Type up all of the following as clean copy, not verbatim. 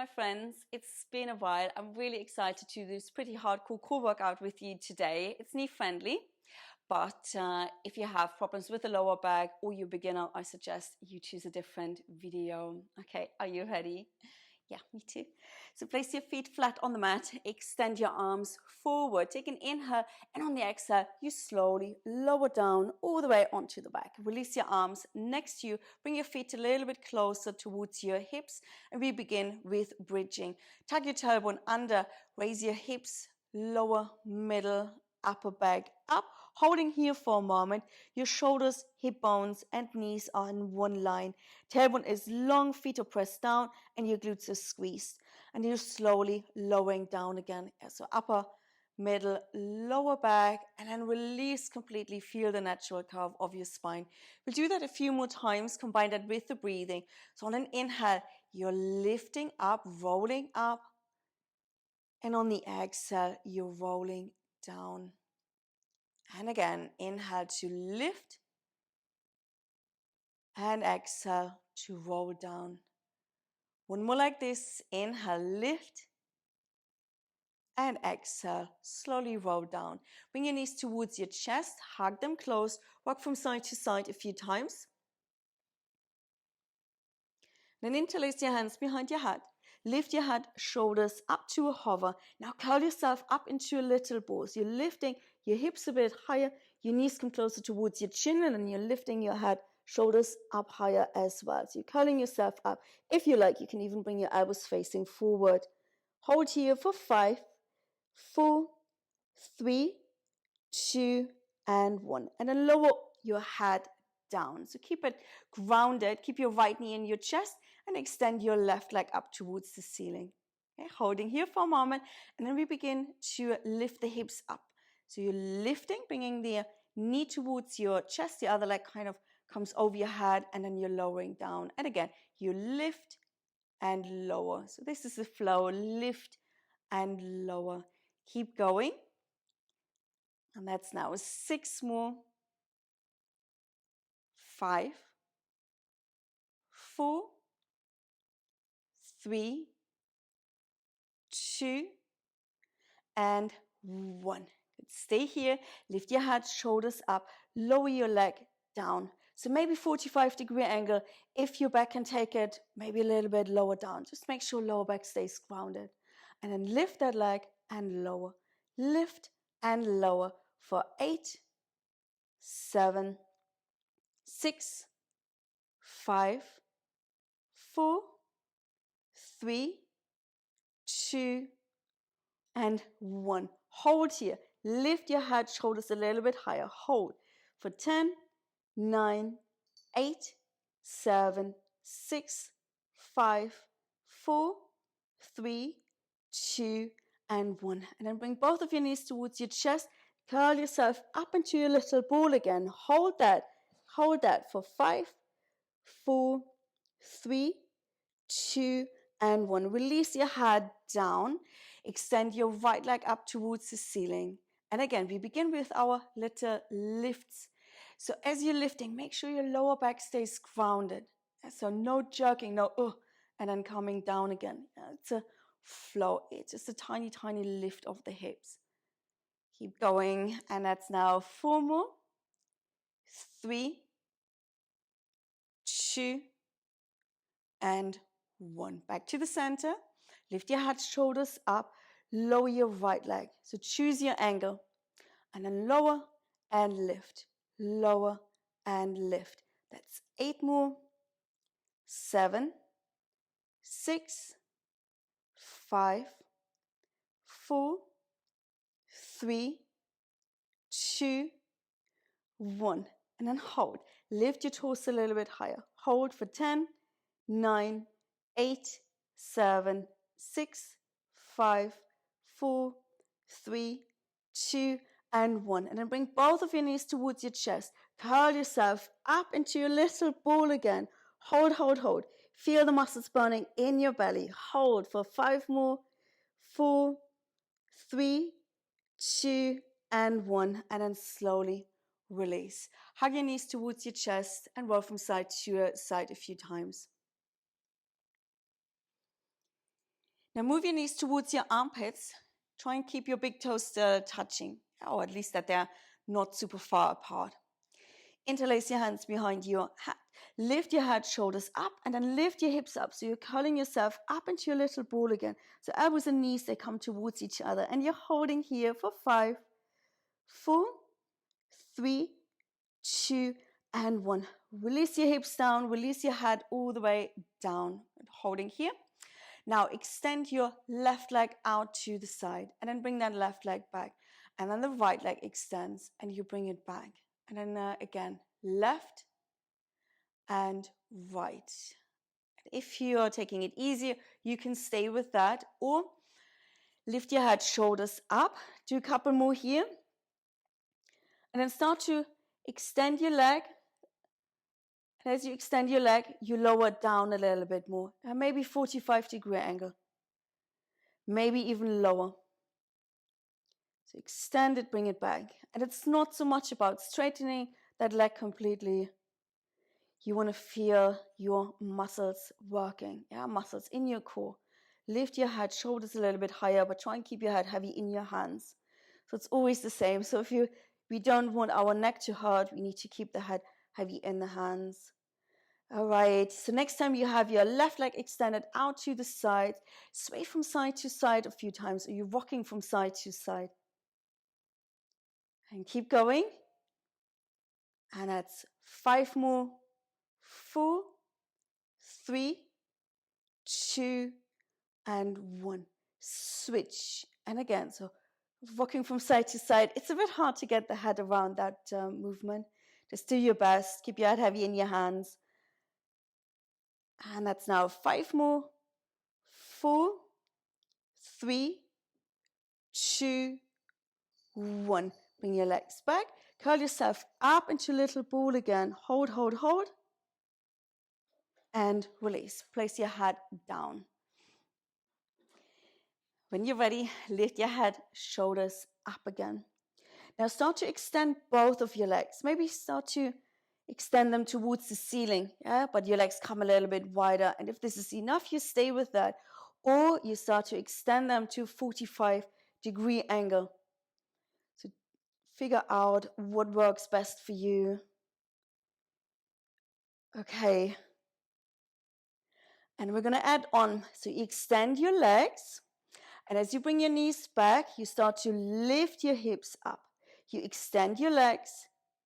my friends. It's been a while. I'm really excited to do this pretty hardcore core workout with you today. It's knee friendly, but if you have problems with the lower back or you're a beginner, I suggest you choose a different video. Okay, are you ready? Yeah, me too. So place your feet flat on the mat, extend your arms forward, take an inhale, and on the exhale, you slowly lower down all the way onto the back. Release your arms next to you, bring your feet a little bit closer towards your hips, and we begin with bridging. Tuck your tailbone under, raise your hips, lower, middle, upper back up, holding here for a moment. Your shoulders, hip bones, and knees are in one line. Tailbone is long, feet are pressed down, and your glutes are squeezed. And you're slowly lowering down again. So upper, middle, lower back, and then release completely. Feel the natural curve of your spine. We'll do that a few more times, combine that with the breathing. So on an inhale, you're lifting up, rolling up. And on the exhale, you're rolling down. And again, inhale to lift. And exhale to roll down. One more like this. Inhale, lift. And exhale, slowly roll down. Bring your knees towards your chest, hug them close, rock from side to side a few times. Then interlace your hands behind your head. Lift your head, shoulders up to a hover. Now curl yourself up into a little ball. So you're lifting your hips a bit higher, your knees come closer towards your chin, and then you're lifting your head, shoulders up higher as well. So you're curling yourself up. If you like, you can even bring your elbows facing forward. Hold here for 5, 4, 3, 2, and 1. And then lower your head down. So keep it grounded. Keep your right knee in your chest and extend your left leg up towards the ceiling. Okay, holding here for a moment. And then we begin to lift the hips up. So you're lifting, bringing the knee towards your chest. The other leg kind of comes over your head, and then you're lowering down. And again, you lift and lower. So this is the flow. Lift and lower. Keep going. And that's now 6 more. 5, 4, 3, 2, and 1. Stay here. Lift your head, shoulders up. Lower your leg down. So maybe 45-degree angle. If your back can take it, maybe a little bit lower down. Just make sure lower back stays grounded. And then lift that leg and lower. Lift and lower for 8, 7, 6, 5, 4, 3, 2, and 1. Hold here. Lift your head, shoulders a little bit higher. Hold for 10, 9, 8, 7, 6, 5, 4, 3, 2, and 1. And then bring both of your knees towards your chest. Curl yourself up into your little ball again. Hold that. Hold that for 5, 4, 3, 2, and 1. Release your head down. Extend your right leg up towards the ceiling. And again, we begin with our little lifts. So as you're lifting, make sure your lower back stays grounded. So no jerking, no and then coming down again. It's a flow. It's just a tiny, tiny lift of the hips. Keep going. And that's now 4 more. 3, 2, and 1. Back to the center. Lift your head, shoulders up. Lower your right leg. So choose your angle. And then lower and lift. Lower and lift. That's 8 more. 7, 6, 5, 4, 3, 2, 1. And then hold. Lift your toes a little bit higher. Hold for 10, 9, 8, 7, 6, 5, 4, 3, 2, and 1. And then bring both of your knees towards your chest. Curl yourself up into your little ball again. Hold, hold, hold. Feel the muscles burning in your belly. Hold for 5 more. 4, 3, 2, and 1. And then slowly release. Hug your knees towards your chest and roll from side to side a few times. Now move your knees towards your armpits. Try and keep your big toes still touching, or at least that they're not super far apart. Interlace your hands behind your head. Lift your head, shoulders up, and then lift your hips up. So you're curling yourself up into your little ball again. So elbows and knees, they come towards each other. And you're holding here for 5, 4, 3, 2, and 1. Release your hips down. Release your head all the way down. Holding here. Now extend your left leg out to the side. And then bring that left leg back. And then the right leg extends. And you bring it back. And then again, left and right. If you are taking it easier, you can stay with that or lift your head, shoulders up. Do a couple more here. And then start to extend your leg. And as you extend your leg, you lower it down a little bit more. And maybe 45-degree angle. Maybe even lower. So extend it, bring it back. And it's not so much about straightening that leg completely. You want to feel your muscles working, muscles in your core. Lift your head, shoulders a little bit higher, but try and keep your head heavy in your hands. So it's always the same. So if we don't want our neck to hurt, we need to keep the head heavy in the hands. All right, so next time you have your left leg extended out to the side, sway from side to side a few times, or you're rocking from side to side. And keep going. And that's 5 more. 4, 3, 2, and 1. Switch. And again, so rocking from side to side. It's a bit hard to get the head around that movement. Just do your best. Keep your head heavy in your hands. And that's now 5 more. 4, 3, 2, 1. Bring your legs back. Curl yourself up into a little ball again. Hold, hold, hold. And release. Place your head down. When you're ready, lift your head, shoulders up again. Now start to extend both of your legs. Maybe start to extend them towards the ceiling, but your legs come a little bit wider. And if this is enough, you stay with that. Or you start to extend them to 45-degree angle. So figure out what works best for you. Okay. And we're going to add on. So you extend your legs. And as you bring your knees back, you start to lift your hips up. You extend your legs,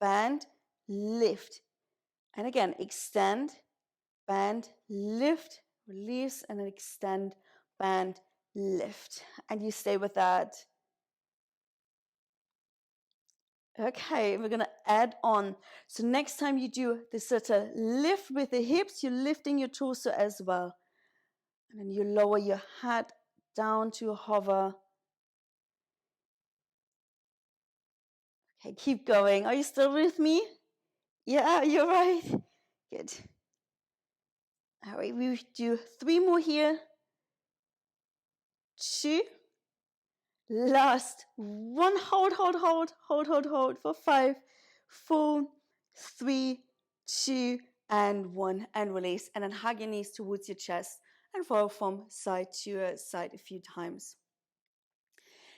bend, lift. And again, extend, bend, lift, release, and then extend, bend, lift. And you stay with that. Okay, we're going to add on. So next time you do this sort of lift with the hips, you're lifting your torso as well. And then you lower your head down to hover. Okay, keep going. Are you still with me? Yeah, you're right. Good. All right, we do 3 more here. 2. Last 1. Hold, hold, hold, hold, hold, hold for 5, 4, 3, 2, and 1. And release. And then hug your knees towards your chest and roll from side to side a few times.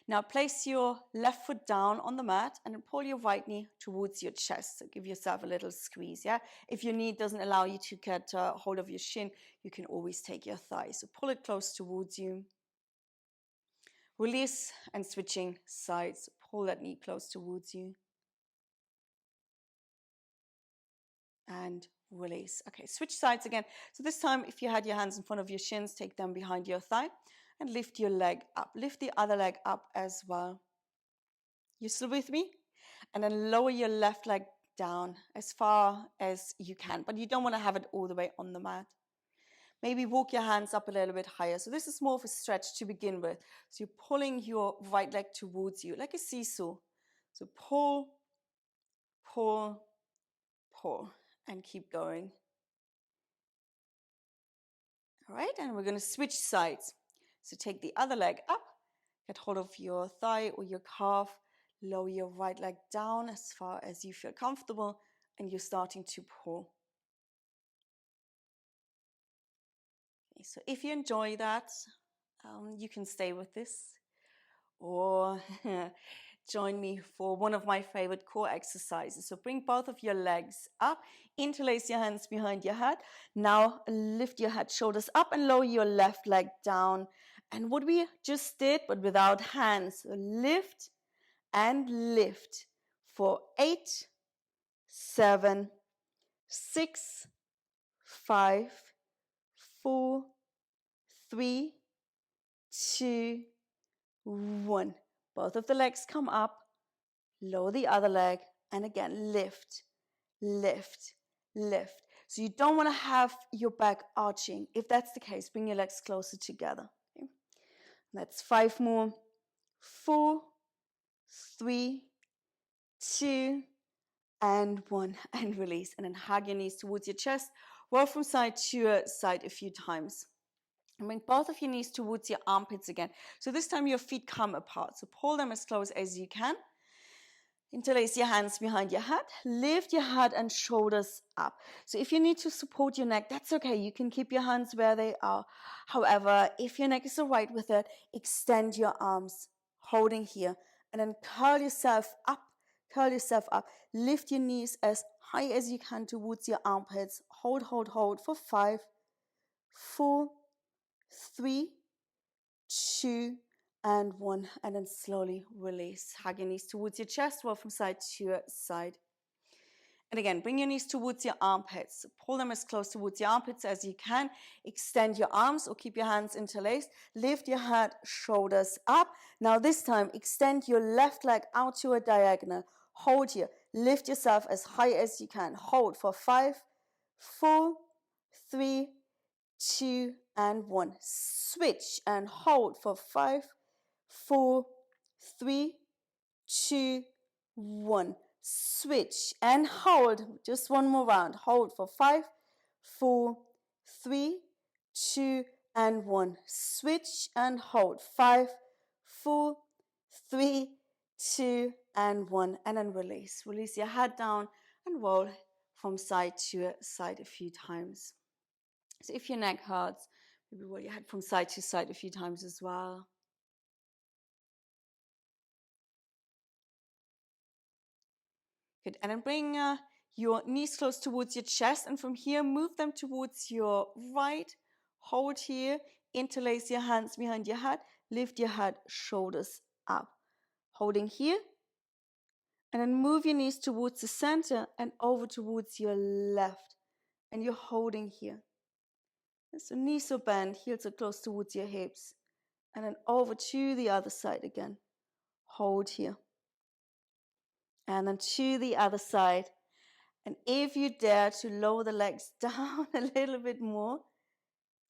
Now place your left foot down on the mat and then pull your right knee towards your chest. So give yourself a little squeeze, If your knee doesn't allow you to get hold of your shin, you can always take your thigh. So pull it close towards you. Release and switching sides. Pull that knee close towards you. And release. Okay, switch sides again. So this time, if you had your hands in front of your shins, take them behind your thigh and lift your leg up. Lift the other leg up as well. You still with me? And then lower your left leg down as far as you can, but you don't want to have it all the way on the mat. Maybe walk your hands up a little bit higher. So this is more of a stretch to begin with. So you're pulling your right leg towards you like a seesaw. So pull, pull, pull, and keep going. All right, and we're going to switch sides. So take the other leg up, get hold of your thigh or your calf, lower your right leg down as far as you feel comfortable, and you're starting to pull. Okay, so if you enjoy that, You can stay with this or join me for one of my favorite core exercises. So bring both of your legs up, interlace your hands behind your head. Now lift your head, shoulders up, and lower your left leg down. And what we just did, but without hands. So lift and lift for 8, 7, 6, 5, 4, 3, 2, 1. Both of the legs come up, lower the other leg, and again, lift, lift, lift. So you don't want to have your back arching. If that's the case, bring your legs closer together. Okay? That's 5 more. 4, 3, 2, and 1. And release. And then hug your knees towards your chest. Roll from side to side a few times. And bring both of your knees towards your armpits again. So this time your feet come apart. So pull them as close as you can. Interlace your hands behind your head. Lift your head and shoulders up. So if you need to support your neck, that's okay. You can keep your hands where they are. However, if your neck is all right with it, extend your arms, holding here. And then curl yourself up. Curl yourself up. Lift your knees as high as you can towards your armpits. Hold, hold, hold for 5, 4, 3, 2, and 1. And then slowly release. Hug your knees towards your chest, roll from side to side. And again, bring your knees towards your armpits. Pull them as close towards your armpits as you can. Extend your arms or keep your hands interlaced. Lift your head, shoulders up. Now this time, extend your left leg out to a diagonal. Hold here. Lift yourself as high as you can. Hold for 5, 4, 3, 2, and 1. Switch and hold for 5, 4, 3, 2, 1. Switch and hold. Just one more round. Hold for 5, 4, 3, 2, and 1. Switch and hold. 5, 4, 3, 2, and 1. And then release. Release your head down and roll from side to side a few times. So if your neck hurts, maybe roll your head from side to side a few times as well. Good. And then bring your knees close towards your chest. And from here, move them towards your right. Hold here. Interlace your hands behind your head. Lift your head, shoulders up. Holding here. And then move your knees towards the center and over towards your left. And you're holding here. So knees are bent, heels are close towards your hips. And then over to the other side again. Hold here. And then to the other side. And if you dare to lower the legs down a little bit more,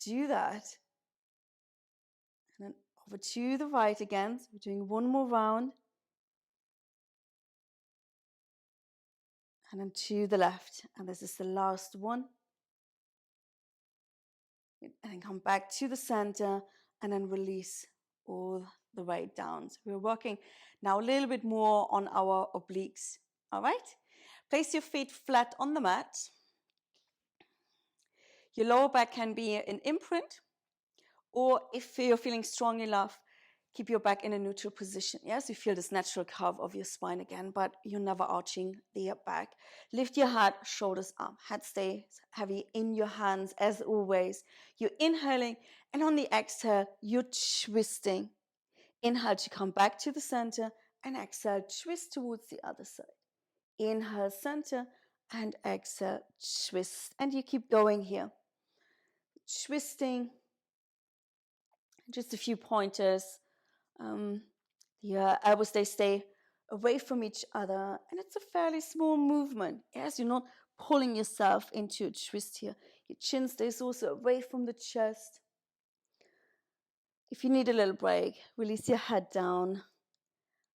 do that. And then over to the right again. So we're doing one more round. And then to the left. And this is the last one. And then come back to the center and then release all the way down. So we're working now a little bit more on our obliques. All right? Place your feet flat on the mat. Your lower back can be an imprint, or if you're feeling strong enough, keep your back in a neutral position. Yes, you feel this natural curve of your spine again, but you're never arching the back. Lift your head, shoulders up. Head stays heavy in your hands as always. You're inhaling, and on the exhale, you're twisting. Inhale to come back to the center, and exhale, twist towards the other side. Inhale, center, and exhale, twist. And you keep going here. Twisting. Just a few pointers. Your elbows, they stay away from each other. And it's a fairly small movement. Yes, you're not pulling yourself into a twist here. Your chin stays also away from the chest. If you need a little break, release your head down.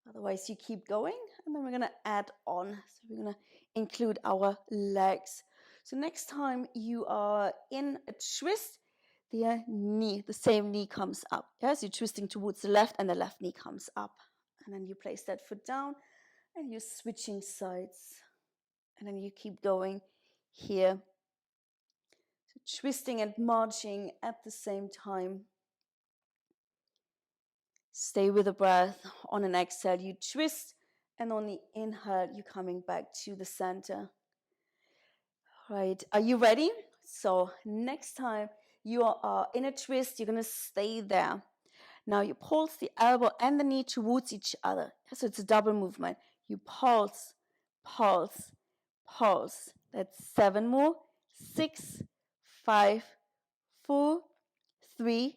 Otherwise, you keep going. And then we're going to add on. So we're going to include our legs. So next time you are in a twist, the same knee comes up. Yes, you're twisting towards the left and the left knee comes up. And then you place that foot down and you're switching sides. And then you keep going here. So twisting and marching at the same time. Stay with the breath. On an exhale, you twist, and on the inhale, you're coming back to the center. Right, are you ready? So next time you are in a twist, you're going to stay there. Now you pulse the elbow and the knee towards each other. So it's a double movement. You pulse, pulse, pulse. That's 7 more. 6, 5, 4, 3,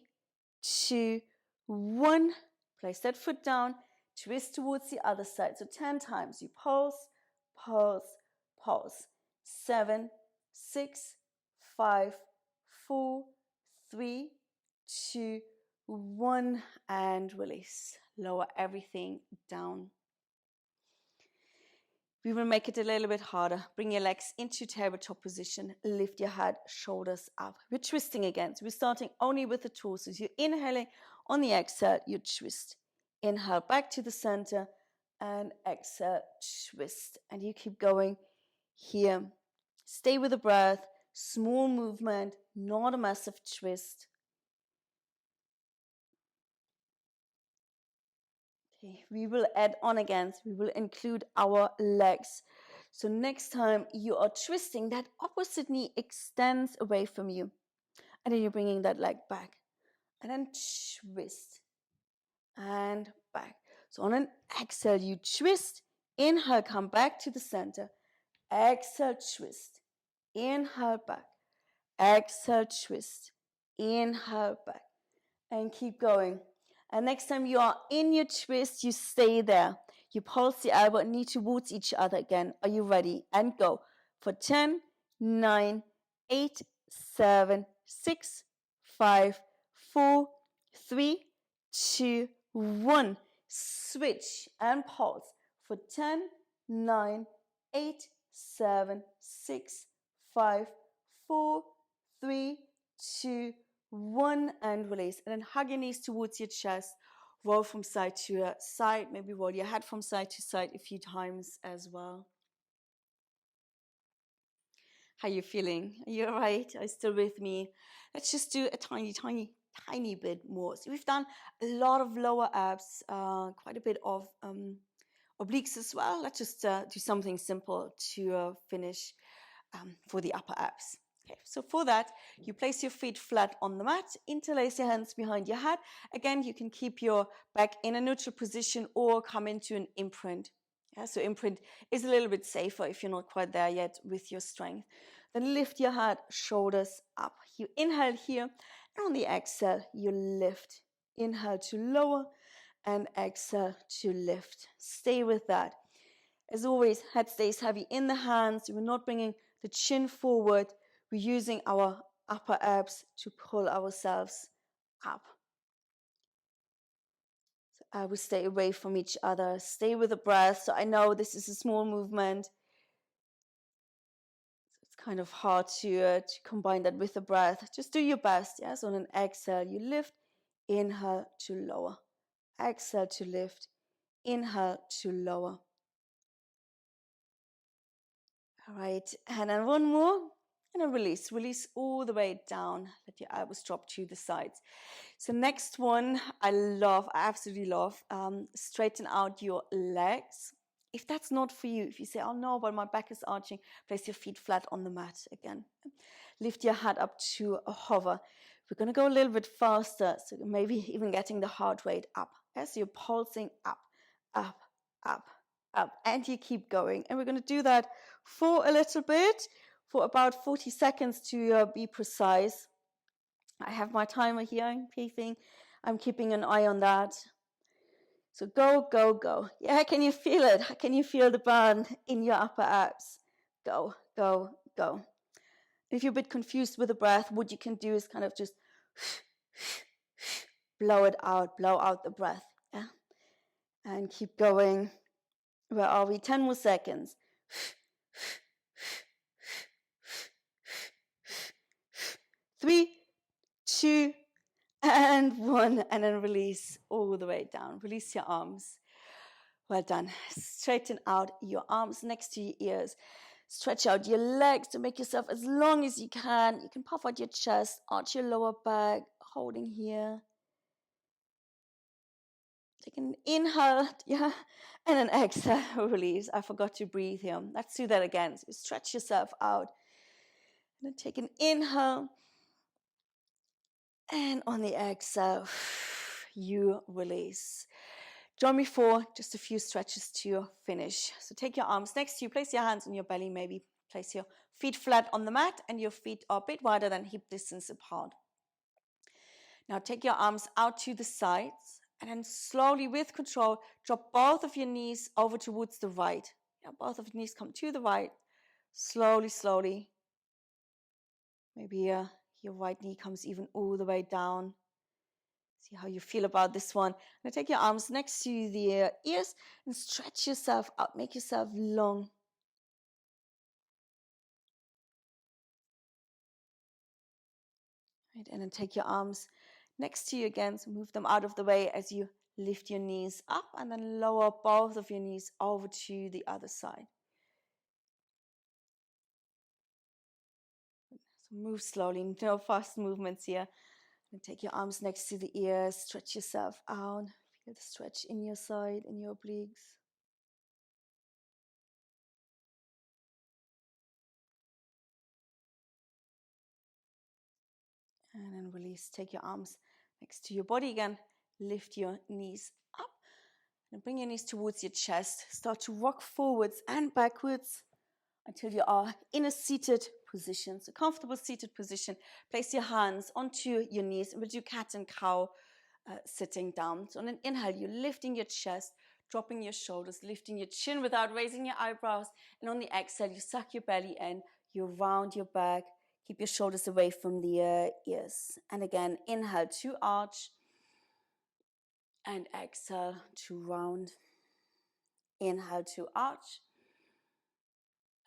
2, 1. Place that foot down. Twist towards the other side. So 10 times. You pulse, pulse, pulse. 7, 6, 5, 4, 3, 2, 1, and release. Lower everything down. We will make it a little bit harder. Bring your legs into tabletop position. Lift your head, shoulders up. We're twisting again. So we're starting only with the torso. So you're inhaling. On the exhale, you twist. Inhale back to the center and exhale, twist. And you keep going here. Stay with the breath. Small movement, not a massive twist. Okay, we will add on again. So we will include our legs. So next time you are twisting, that opposite knee extends away from you. And then you're bringing that leg back. And then twist. And back. So on an exhale, you twist. Inhale, come back to the center. Exhale, twist. Inhale, back. Exhale, twist. Inhale, back. And keep going. And next time you are in your twist, you stay there. You pulse the elbow and knee towards each other again. Are you ready? And go. For 10, 9, 8, 7, 6, 5, 4, 3, 2, 1. Switch and pulse. For 10, 9, 8, 7, 6, 5, 4, 3, 2, 1, and release. And then hug your knees towards your chest. Roll from side to side. Maybe roll your head from side to side a few times as well. How are you feeling? Are you all right? Are you still with me? Let's just do a tiny bit more. So we've done a lot of lower abs, quite a bit of obliques as well. Let's just do something simple to finish for the upper abs. Okay, so for that, you place your feet flat on the mat, interlace your hands behind your head. Again, you can keep your back in a neutral position or come into an imprint. Yeah, so imprint is a little bit safer if you're not quite there yet with your strength. Then lift your head, shoulders up. You inhale here, and on the exhale, you lift. Inhale to lower, and exhale to lift. Stay with that. As always, head stays heavy in the hands. We're not bringing the chin forward. We're using our upper abs to pull ourselves up. So we stay away from each other. Stay with the breath. So I know this is a small movement. So it's kind of hard to combine that with the breath. Just do your best. Yes, on an exhale, you lift. Inhale to lower. Exhale to lift. Inhale to lower. All right, and then one more. And a release. Release all the way down. Let your elbows drop to the sides. So next one, I absolutely love. Straighten out your legs. If that's not for you, if you say, oh no, but my back is arching, place your feet flat on the mat again. Lift your head up to a hover. We're going to go a little bit faster, so maybe even getting the heart rate up. As you're pulsing up, up, up, up, and you keep going. And we're going to do that for a little bit, for about 40 seconds to be precise. I have my timer here, I'm keeping an eye on that. So go, go, go. Yeah, can you feel it? Can you feel the burn in your upper abs? Go, go, go. If you're a bit confused with the breath, what you can do is kind of just blow it out, blow out the breath. Yeah? And keep going. Where are we? 10 more seconds. 3, 2, and 1, and then release all the way down. Release your arms. Well done. Straighten out your arms next to your ears. Stretch out your legs to make yourself as long as you can. You can puff out your chest, arch your lower back, holding here. take an inhale, yeah, and an exhale, release. I forgot to breathe here. Let's do that again. So stretch yourself out. And then take an inhale. And on the exhale, you release. Join me for just a few stretches to finish. So take your arms next to you. Place your hands on your belly, maybe. Place your feet flat on the mat, and your feet are a bit wider than hip distance apart. Now take your arms out to the sides, and then slowly, with control, drop both of your knees over towards the right. Yeah, both of your knees come to the right. Slowly, slowly. Maybe your right knee comes even all the way down. See how you feel about this one. Now take your arms next to the ears and stretch yourself out. Make yourself long. Right, and then take your arms next to you again. So move them out of the way as you lift your knees up, and then lower both of your knees over to the other side. So move slowly, no fast movements here. And take your arms next to the ears, stretch yourself out. Feel the stretch in your side, in your obliques. And then release. Take your arms next to your body again. Lift your knees up. And bring your knees towards your chest. Start to rock forwards and backwards until you are in a seated position. So comfortable seated position. Place your hands onto your knees and we'll do cat and cow sitting down. So on an inhale, you're lifting your chest, dropping your shoulders, lifting your chin without raising your eyebrows. And on the exhale, you suck your belly in, you round your back, keep your shoulders away from the ears. And again, inhale to arch and exhale to round. Inhale to arch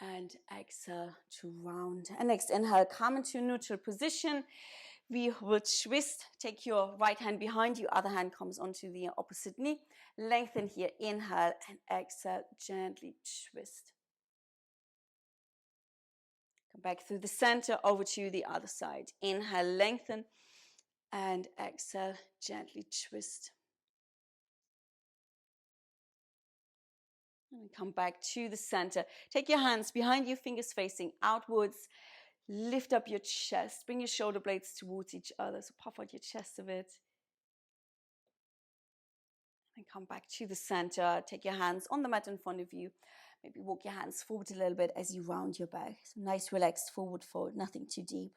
and exhale to round. And next inhale, come into neutral position. We will twist. Take your right hand behind you, other hand comes onto the opposite knee. Lengthen here, inhale and exhale, gently twist. Come back through the center, over to the other side. Inhale, lengthen, and exhale, gently twist. And come back to the center. Take your hands behind you, fingers facing outwards. Lift up your chest. Bring your shoulder blades towards each other. So puff out your chest a bit. And come back to the center. Take your hands on the mat in front of you. Maybe walk your hands forward a little bit as you round your back. So nice relaxed forward fold, nothing too deep.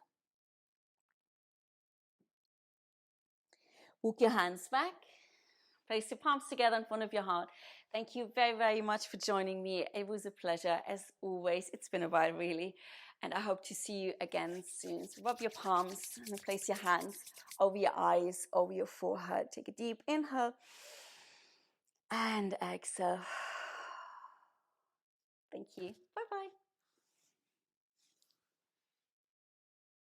Walk your hands back. Place your palms together in front of your heart. Thank you very, very much for joining me. It was a pleasure, as always. It's been a while, really. And I hope to see you again soon. So rub your palms and place your hands over your eyes, over your forehead. Take a deep inhale and exhale. Thank you. Bye-bye.